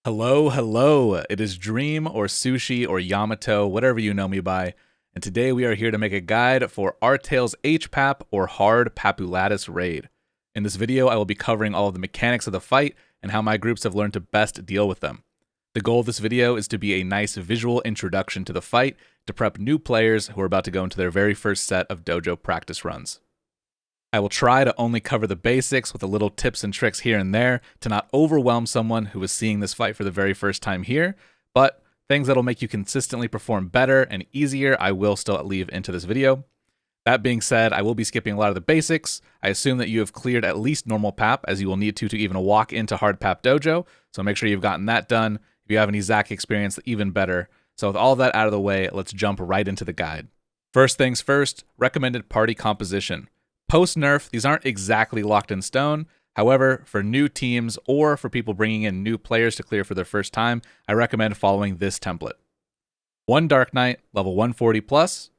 Hello, hello. It is Dream or Sushi or Yamato, whatever you know me by, and today we are here to make a guide for Artale's hpap or hard Papulatus raid. In this video, I will be covering all of the mechanics of the fight and how my groups have learned to best deal with them. The goal of this video is to be a nice visual introduction to the fight to prep new players who are about to go into their very first set of dojo practice runs. I will try to only cover the basics with a little tips and tricks here and there to not overwhelm someone who is seeing this fight for the very first time here, but things that'll make you consistently perform better and easier I will still leave into this video. That being said, I will be skipping a lot of the basics. I assume that you have cleared at least normal pap, as you will need to even walk into hard pap dojo, so make sure you've gotten that done. If you have any Zac experience, even better. So with all that out of the way, let's jump right into the guide. First things first, recommended party composition. Post-nerf, these aren't exactly locked in stone. However, for new teams or for people bringing in new players to clear for their first time, I recommend following this template. 1 Dark Knight, level 140 plus.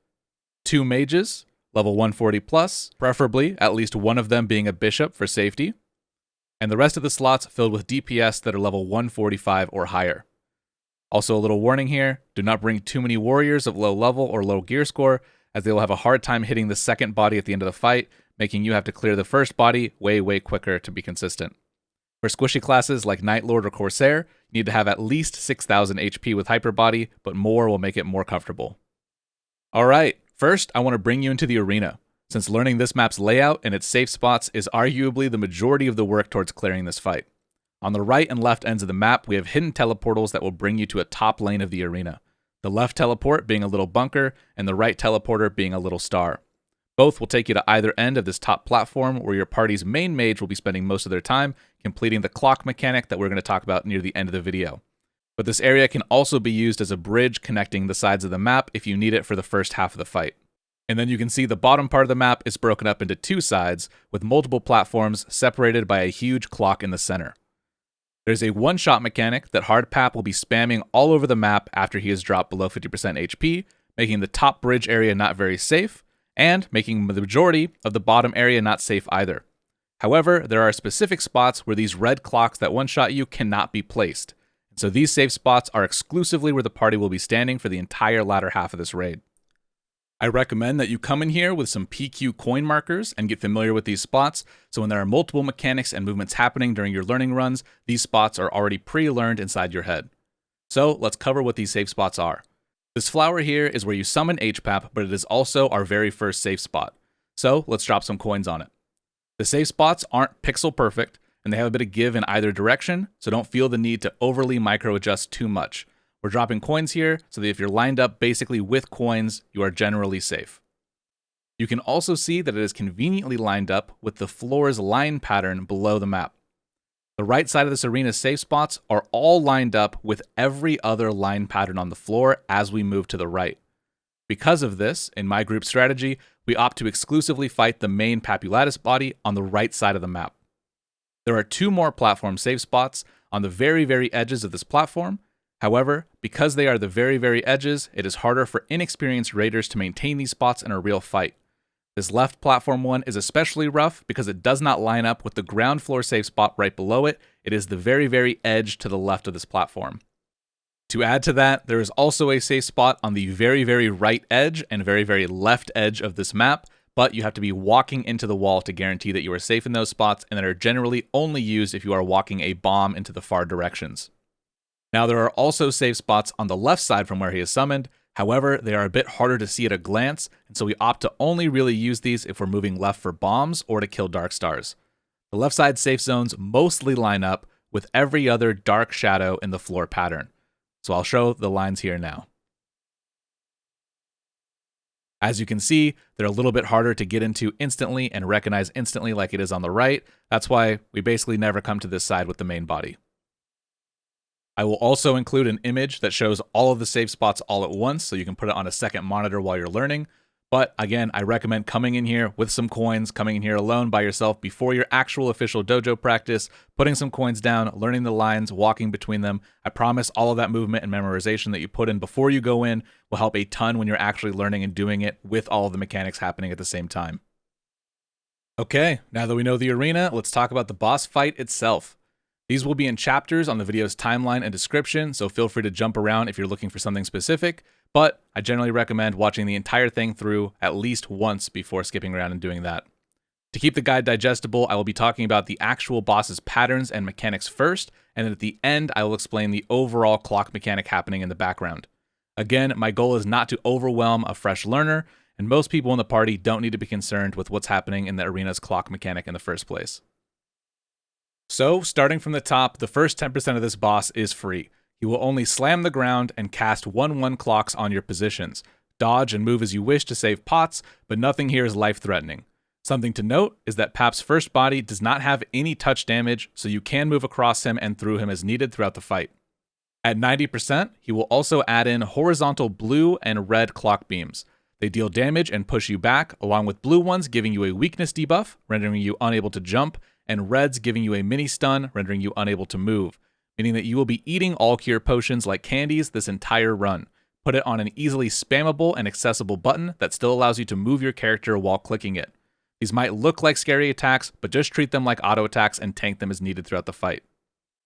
2 Mages, level 140 plus, preferably at least one of them being a Bishop for safety. And the rest of the slots filled with DPS that are level 145 or higher. Also a little warning here, do not bring too many warriors of low level or low gear score, as they will have a hard time hitting the second body at the end of the fight, making you have to clear the first body way quicker to be consistent. For squishy classes like Night Lord or Corsair, you need to have at least 6,000 HP with Hyper Body, but more will make it more comfortable. Alright, first I want to bring you into the arena, since learning this map's layout and its safe spots is arguably the majority of the work towards clearing this fight. On the right and left ends of the map, we have hidden teleportals that will bring you to a top lane of the arena. The left teleport being a little bunker, and the right teleporter being a little star. Both will take you to either end of this top platform where your party's main mage will be spending most of their time completing the clock mechanic that we're going to talk about near the end of the video. But this area can also be used as a bridge connecting the sides of the map if you need it for the first half of the fight. And then you can see the bottom part of the map is broken up into 2 sides with multiple platforms separated by a huge clock in the center. There's a one-shot mechanic that Hard Pap will be spamming all over the map after he has dropped below 50% HP, making the top bridge area not very safe, and making the majority of the bottom area not safe either. However, there are specific spots where these red clocks that one-shot you cannot be placed, and so these safe spots are exclusively where the party will be standing for the entire latter half of this raid. I recommend that you come in here with some PQ coin markers and get familiar with these spots, so when there are multiple mechanics and movements happening during your learning runs, these spots are already pre-learned inside your head. So let's cover what these safe spots are. This flower here is where you summon hpap, but it is also our very first safe spot. So let's drop some coins on it. The safe spots aren't pixel perfect, and they have a bit of give in either direction, so don't feel the need to overly micro adjust too much. We're dropping coins here so that if you're lined up basically with coins, you are generally safe. You can also see that it is conveniently lined up with the floor's line pattern below the map. The right side of this arena's safe spots are all lined up with every other line pattern on the floor as we move to the right. Because of this, in my group strategy, we opt to exclusively fight the main Papulatus body on the right side of the map. There are 2 more platform safe spots on the very edges of this platform. However, because they are the very edges, it is harder for inexperienced raiders to maintain these spots in a real fight. This left platform one is especially rough because it does not line up with the ground floor safe spot right below it. It is the very edge to the left of this platform. To add to that, there is also a safe spot on the very right edge and very left edge of this map, but you have to be walking into the wall to guarantee that you are safe in those spots, and that are generally only used if you are walking a bomb into the far directions. Now there are also safe spots on the left side from where he is summoned, however they are a bit harder to see at a glance, and so we opt to only really use these if we're moving left for bombs or to kill dark stars. The left side safe zones mostly line up with every other dark shadow in the floor pattern, so I'll show the lines here now. As you can see, they're a little bit harder to get into instantly and recognize instantly like it is on the right. That's why we basically never come to this side with the main body. I will also include an image that shows all of the safe spots all at once, so you can put it on a second monitor while you're learning. But again, I recommend coming in here with some coins, coming in here alone by yourself before your actual official dojo practice, putting some coins down, learning the lines, walking between them. I promise all of that movement and memorization that you put in before you go in will help a ton when you're actually learning and doing it with all of the mechanics happening at the same time. Okay, now that we know the arena, let's talk about the boss fight itself. These will be in chapters on the video's timeline and description, so feel free to jump around if you're looking for something specific, but I generally recommend watching the entire thing through at least once before skipping around and doing that. To keep the guide digestible, I will be talking about the actual boss's patterns and mechanics first, and then at the end, I will explain the overall clock mechanic happening in the background. Again, my goal is not to overwhelm a fresh learner, and most people in the party don't need to be concerned with what's happening in the arena's clock mechanic in the first place. So, starting from the top, the first 10% of this boss is free. You will only slam the ground and cast 1/1 clocks on your positions. Dodge and move as you wish to save pots, but nothing here is life-threatening. Something to note is that Pap's first body does not have any touch damage, so you can move across him and through him as needed throughout the fight. At 90%, he will also add in horizontal blue and red clock beams. They deal damage and push you back, along with blue ones giving you a weakness debuff, rendering you unable to jump, and reds giving you a mini stun, rendering you unable to move, meaning that you will be eating all cure potions like candies this entire run. Put it on an easily spammable and accessible button that still allows you to move your character while clicking it. These might look like scary attacks, but just treat them like auto attacks and tank them as needed throughout the fight.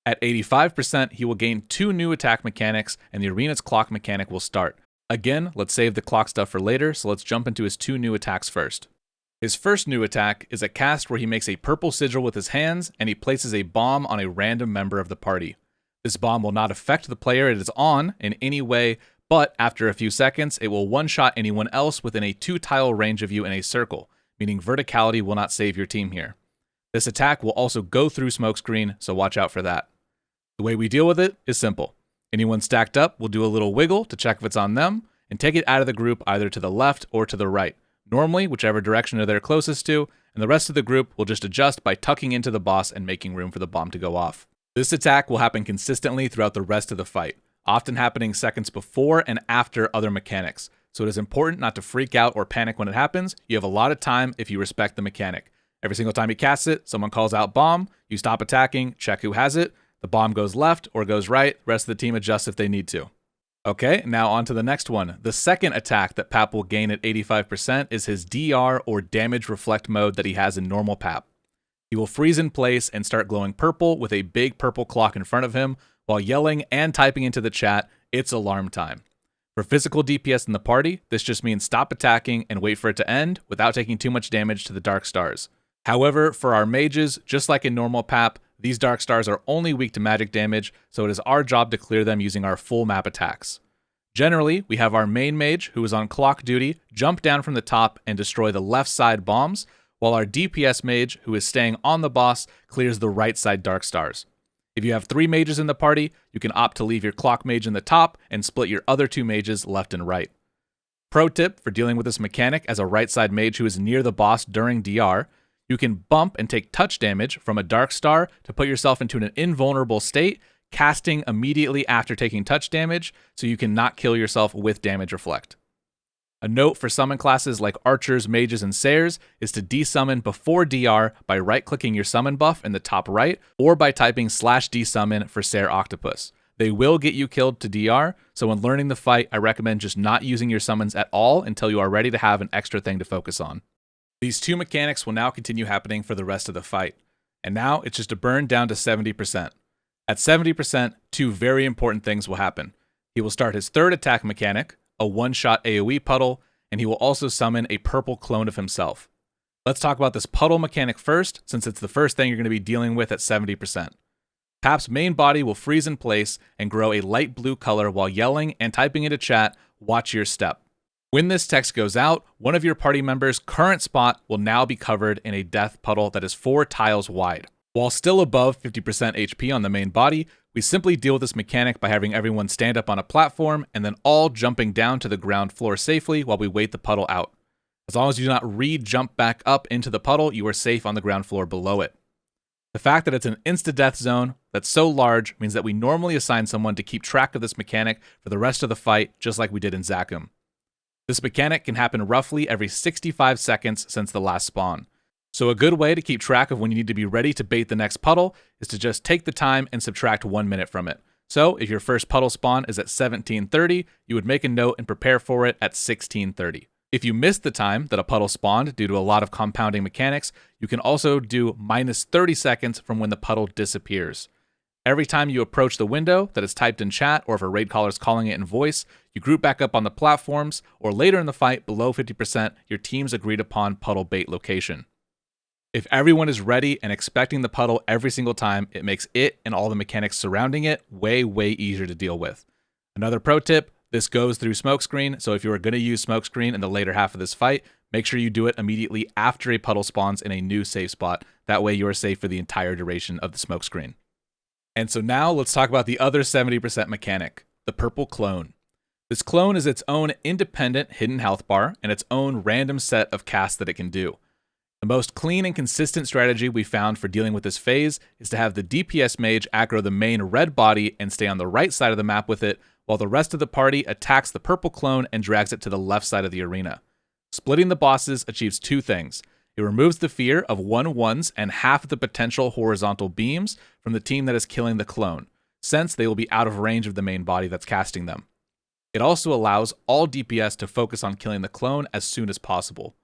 At 85%, he will gain 2 new attack mechanics, and the arena's clock mechanic will start. Again, let's save the clock stuff for later, so let's jump into his 2 new attacks first. His first new attack is a cast where he makes a purple sigil with his hands, and he places a bomb on a random member of the party. This bomb will not affect the player it is on in any way, but after a few seconds, it will one-shot anyone else within a 2-tile range of you in a circle, meaning verticality will not save your team here. This attack will also go through smokescreen, so watch out for that. The way we deal with it is simple. Anyone stacked up will do a little wiggle to check if it's on them, and take it out of the group either to the left or to the right, normally whichever direction they're closest to, and the rest of the group will just adjust by tucking into the boss and making room for the bomb to go off. This attack will happen consistently throughout the rest of the fight, often happening seconds before and after other mechanics, so it is important not to freak out or panic when it happens. You have a lot of time if you respect the mechanic. Every single time you cast it, someone calls out bomb, you stop attacking, check who has it, the bomb goes left or goes right, rest of the team adjusts if they need to. Okay, now on to the next one. The second attack that Pap will gain at 85% is his DR or damage reflect mode that he has in normal Pap. He will freeze in place and start glowing purple with a big purple clock in front of him while yelling and typing into the chat, "It's alarm time." For physical DPS in the party, this just means stop attacking and wait for it to end without taking too much damage to the Dark Stars. However, for our mages, just like in normal Pap, these Dark Stars are only weak to magic damage, so it is our job to clear them using our full map attacks. Generally, we have our main mage, who is on clock duty, jump down from the top and destroy the left side bombs, while our DPS mage, who is staying on the boss, clears the right side Dark Stars. If you have 3 mages in the party, you can opt to leave your clock mage in the top and split your other 2 mages left and right. Pro tip for dealing with this mechanic as a right side mage who is near the boss during DR, you can bump and take touch damage from a Dark Star to put yourself into an invulnerable state, casting immediately after taking touch damage, so you can not kill yourself with damage reflect. A note for summon classes like archers, mages, and sayers is to desummon before DR by right-clicking your summon buff in the top right, or by typing /desummon for Sayer Octopus. They will get you killed to DR, so when learning the fight, I recommend just not using your summons at all until you are ready to have an extra thing to focus on. These 2 mechanics will now continue happening for the rest of the fight, and now it's just a burn down to 70%. At 70%, 2 very important things will happen. He will start his 3rd attack mechanic, a one-shot AoE puddle, and he will also summon a purple clone of himself. Let's talk about this puddle mechanic first, since it's the first thing you're going to be dealing with at 70%. Pap's main body will freeze in place and grow a light blue color while yelling and typing into chat, "Watch your step." When this text goes out, one of your party members' current spot will now be covered in a death puddle that is 4 tiles wide. While still above 50% HP on the main body, we simply deal with this mechanic by having everyone stand up on a platform and then all jumping down to the ground floor safely while we wait the puddle out. As long as you do not re-jump back up into the puddle, you are safe on the ground floor below it. The fact that it's an insta-death zone that's so large means that we normally assign someone to keep track of this mechanic for the rest of the fight, just like we did in Zakum. This mechanic can happen roughly every 65 seconds since the last spawn. So a good way to keep track of when you need to be ready to bait the next puddle is to just take the time and subtract 1 minute from it. So if your first puddle spawn is at 17:30, you would make a note and prepare for it at 16:30. If you missed the time that a puddle spawned due to a lot of compounding mechanics, you can also do minus 30 seconds from when the puddle disappears. Every time you approach the window that is typed in chat, or if a raid caller is calling it in voice, you group back up on the platforms, or later in the fight, below 50%, your team's agreed upon puddle bait location. If everyone is ready and expecting the puddle every single time, it makes it and all the mechanics surrounding it way easier to deal with. Another pro tip, this goes through smokescreen, so if you are going to use smokescreen in the later half of this fight, make sure you do it immediately after a puddle spawns in a new safe spot. That way you are safe for the entire duration of the smokescreen. And so now let's talk about the other 70% mechanic, the purple clone. This clone is its own independent hidden health bar and its own random set of casts that it can do. The most clean and consistent strategy we found for dealing with this phase is to have the DPS mage aggro the main red body and stay on the right side of the map with it, while the rest of the party attacks the purple clone and drags it to the left side of the arena. Splitting the bosses achieves two things. It removes the fear of 1-1s and half of the potential horizontal beams from the team that is killing the clone, since they will be out of range of the main body that's casting them. It also allows all DPS to focus on killing the clone as soon as possible.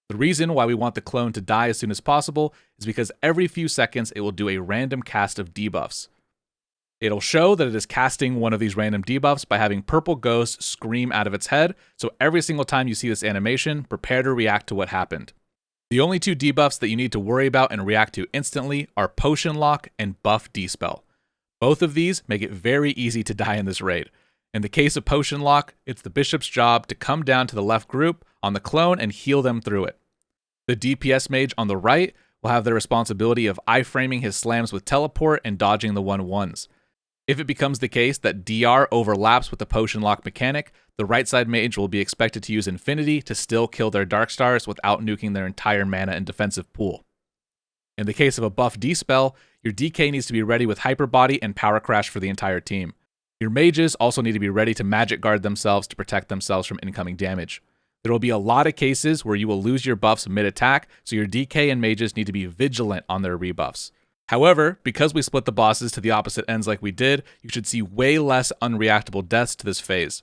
The reason why we want the clone to die as soon as possible is because every few seconds it will do a random cast of debuffs. It'll show that it is casting one of these random debuffs by having purple ghosts scream out of its head, so every single time you see this animation, prepare to react to what happened. The only two debuffs that you need to worry about and react to instantly are Potion Lock and Buff Dispel. Both of these make it very easy to die in this raid. In the case of Potion Lock, it's the bishop's job to come down to the left group on the clone and heal them through it. The DPS mage on the right will have the responsibility of iframing his slams with teleport and dodging the 1-1s. If it becomes the case that DR overlaps with the Potion Lock mechanic, the right side mage will be expected to use Infinity to still kill their Dark Stars without nuking their entire mana and defensive pool. In the case of a Buff Dispel, your DK needs to be ready with Hyper Body and Power Crash for the entire team. Your mages also need to be ready to magic guard themselves to protect themselves from incoming damage. There will be a lot of cases where you will lose your buffs mid-attack, so your DK and mages need to be vigilant on their rebuffs. However, because we split the bosses to the opposite ends like we did, you should see way less unreactable deaths to this phase.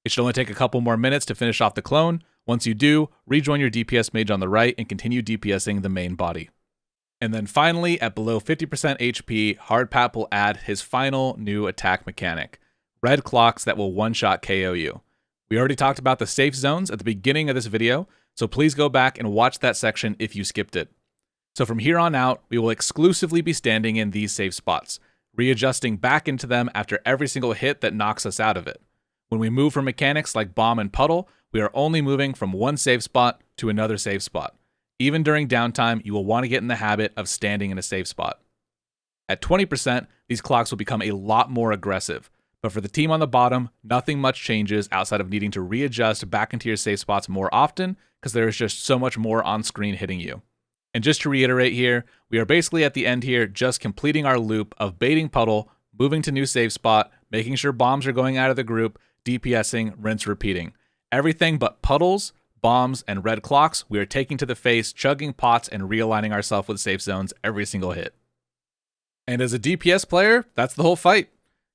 It should only take a couple more minutes to finish off the clone. Once you do, rejoin your DPS mage on the right and continue DPSing the main body. And then finally, at below 50% HP, hpap will add his final new attack mechanic, red clocks that will one-shot KO you. We already talked about the safe zones at the beginning of this video, so please go back and watch that section if you skipped it. So from here on out, we will exclusively be standing in these safe spots, readjusting back into them after every single hit that knocks us out of it. When we move for mechanics like Bomb and Puddle, we are only moving from one safe spot to another safe spot. Even during downtime, you will want to get in the habit of standing in a safe spot. At 20%, these clocks will become a lot more aggressive, but for the team on the bottom, nothing much changes outside of needing to readjust back into your safe spots more often because there is just so much more on screen hitting you. And just to reiterate here, we are basically at the end here just completing our loop of baiting Puddle, moving to new save spot, making sure bombs are going out of the group, DPSing, rinse, repeating. Everything but puddles, bombs, and red clocks we are taking to the face, chugging pots, and realigning ourselves with safe zones every single hit. And as a DPS player, that's the whole fight.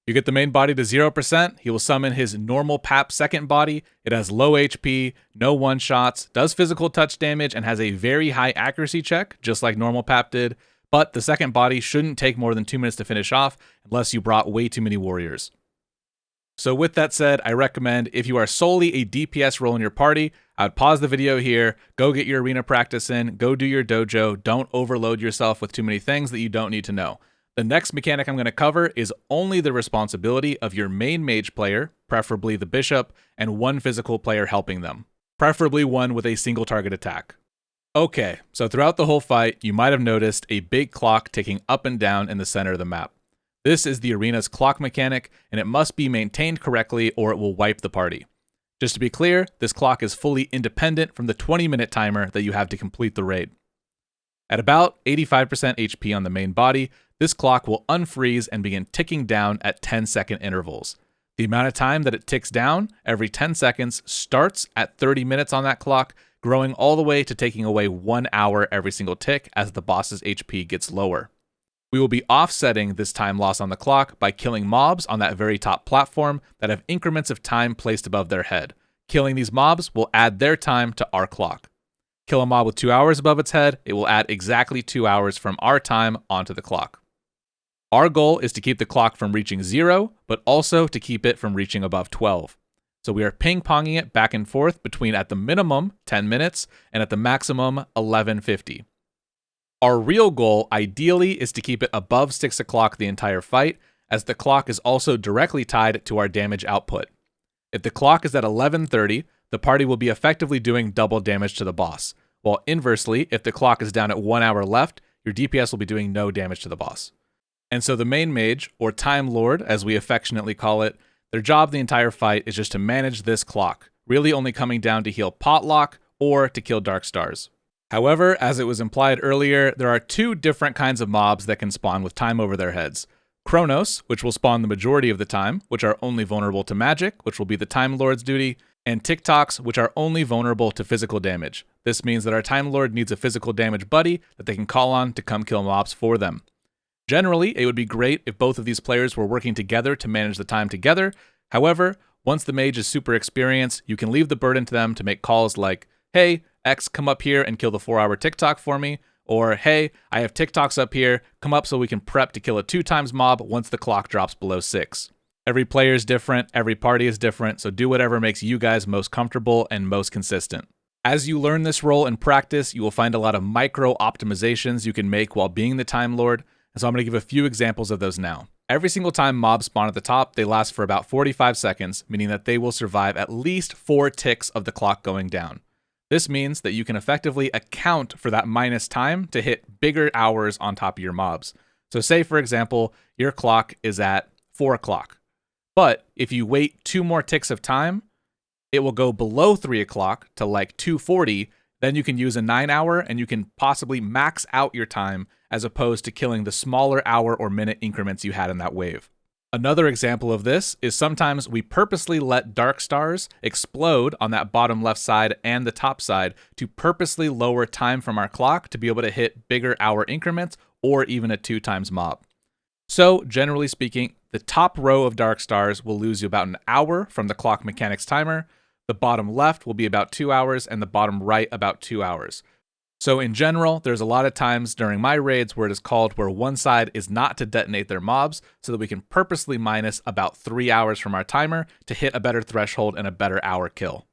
You get the main body to 0%, he will summon his normal pap second body. It has low HP, no one-shots, does physical touch damage, and has a very high accuracy check, just like normal pap did, but the second body shouldn't take more than 2 minutes to finish off unless you brought way too many warriors. So with that said, I recommend if you are solely a DPS role in your party, I would pause the video here, go get your arena practice in, go do your dojo, don't overload yourself with too many things that you don't need to know. The next mechanic I'm going to cover is only the responsibility of your main mage player, preferably the bishop, and one physical player helping them, preferably one with a single target attack. Okay, so throughout the whole fight, you might have noticed a big clock ticking up and down in the center of the map. This is the arena's clock mechanic, and it must be maintained correctly or it will wipe the party. Just to be clear, this clock is fully independent from the 20-minute timer that you have to complete the raid. At about 85% HP on the main body, this clock will unfreeze and begin ticking down at 10-second intervals. The amount of time that it ticks down every 10 seconds starts at 30 minutes on that clock, growing all the way to taking away 1 hour every single tick as the boss's HP gets lower. We will be offsetting this time loss on the clock by killing mobs on that very top platform that have increments of time placed above their head. Killing these mobs will add their time to our clock. Kill a mob with 2 hours above its head, it will add exactly 2 hours from our time onto the clock. Our goal is to keep the clock from reaching 0, but also to keep it from reaching above 12. So we are ping-ponging it back and forth between at the minimum 10 minutes and at the maximum 11:50. Our real goal, ideally, is to keep it above 6 o'clock the entire fight, as the clock is also directly tied to our damage output. If the clock is at 11:30, the party will be effectively doing double damage to the boss, while inversely, if the clock is down at 1 hour left, your DPS will be doing no damage to the boss. And so the main mage, or Time Lord as we affectionately call it, their job the entire fight is just to manage this clock, really only coming down to heal Potlock or to kill Dark Stars. However, as it was implied earlier, there are 2 different kinds of mobs that can spawn with time over their heads. Chronos, which will spawn the majority of the time, which are only vulnerable to magic, which will be the Time Lord's duty, and TikToks, which are only vulnerable to physical damage. This means that our Time Lord needs a physical damage buddy that they can call on to come kill mobs for them. Generally, it would be great if both of these players were working together to manage the time together. However, once the mage is super experienced, you can leave the burden to them to make calls like, hey, X, come up here and kill the 4-hour TikTok for me, or hey, I have TikToks up here, come up so we can prep to kill a 2x mob once the clock drops below 6. Every player is different, every party is different, so do whatever makes you guys most comfortable and most consistent. As you learn this role in practice, you will find a lot of micro optimizations you can make while being the Time Lord. And so I'm going to give a few examples of those now. Every single time mobs spawn at the top, they last for about 45 seconds, meaning that they will survive at least 4 ticks of the clock going down. This means that you can effectively account for that minus time to hit bigger hours on top of your mobs. So say, for example, your clock is at 4 o'clock. But if you wait 2 more ticks of time, it will go below 3 o'clock to like 2:40. Then you can use a 9-hour and you can possibly max out your time as opposed to killing the smaller hour or minute increments you had in that wave. Another example of this is sometimes we purposely let Dark Stars explode on that bottom left side and the top side to purposely lower time from our clock to be able to hit bigger hour increments or even a 2x mob. So generally speaking, the top row of Dark Stars will lose you about an hour from the clock mechanics timer. The bottom left will be about 2 hours, and the bottom right about 2 hours. So in general, there's a lot of times during my raids where it is called where one side is not to detonate their mobs so that we can purposely minus about 3 hours from our timer to hit a better threshold and a better hour kill.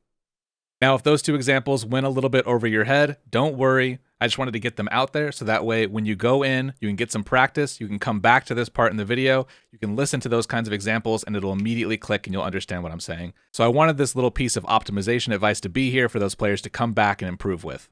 Now, if those 2 examples went a little bit over your head, don't worry. I just wanted to get them out there so that way when you go in, you can get some practice, you can come back to this part in the video, you can listen to those kinds of examples and it'll immediately click and you'll understand what I'm saying. So I wanted this little piece of optimization advice to be here for those players to come back and improve with.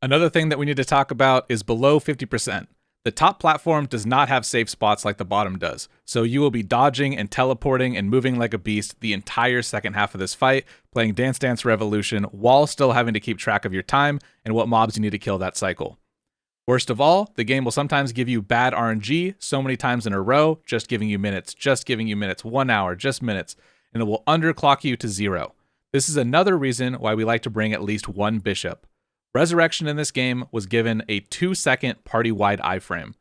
Another thing that we need to talk about is below 50%. The top platform does not have safe spots like the bottom does, so you will be dodging and teleporting and moving like a beast the entire second half of this fight, playing Dance Dance Revolution while still having to keep track of your time and what mobs you need to kill that cycle. Worst of all, the game will sometimes give you bad RNG so many times in a row, just giving you minutes, 1 hour, just minutes, and it will underclock you to 0. This is another reason why we like to bring at least 1 bishop. Resurrection in this game was given a 2-second party-wide iframe.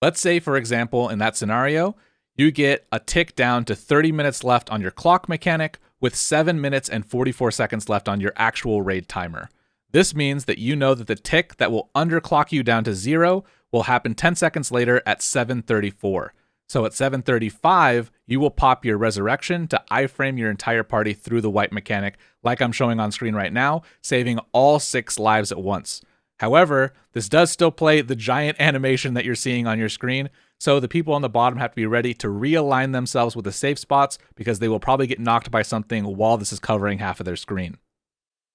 Let's say, for example, in that scenario, you get a tick down to 30 minutes left on your clock mechanic with 7 minutes and 44 seconds left on your actual raid timer. This means that you know that the tick that will underclock you down to 0 will happen 10 seconds later at 7:34. So at 7:35, you will pop your resurrection to iframe your entire party through the white mechanic, like I'm showing on screen right now, saving all 6 lives at once. However, this does still play the giant animation that you're seeing on your screen, so the people on the bottom have to be ready to realign themselves with the safe spots because they will probably get knocked by something while this is covering half of their screen.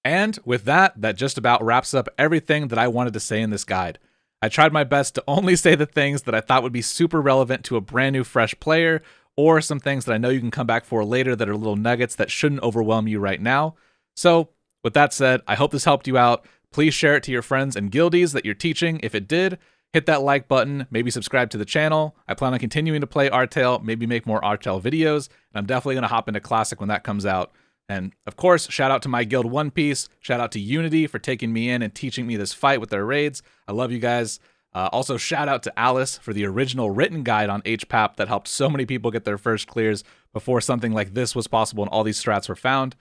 And with that, that just about wraps up everything that I wanted to say in this guide. I tried my best to only say the things that I thought would be super relevant to a brand new fresh player, or some things that I know you can come back for later that are little nuggets that shouldn't overwhelm you right now. So with that said, I hope this helped you out. Please share it to your friends and guildies that you're teaching. If it did, hit that like button, maybe subscribe to the channel. I plan on continuing to play Artale, maybe make more Artale videos, and I'm definitely going to hop into Classic when that comes out. And of course, shout out to my guild One Piece, shout out to Unity for taking me in and teaching me this fight with their raids. I love you guys. Also, shout out to Alice for the original written guide on hpap that helped so many people get their first clears before something like this was possible and all these strats were found.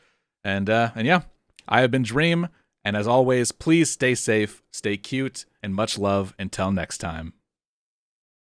And yeah, I have been Dream, and as always, please stay safe, stay cute, and much love until next time.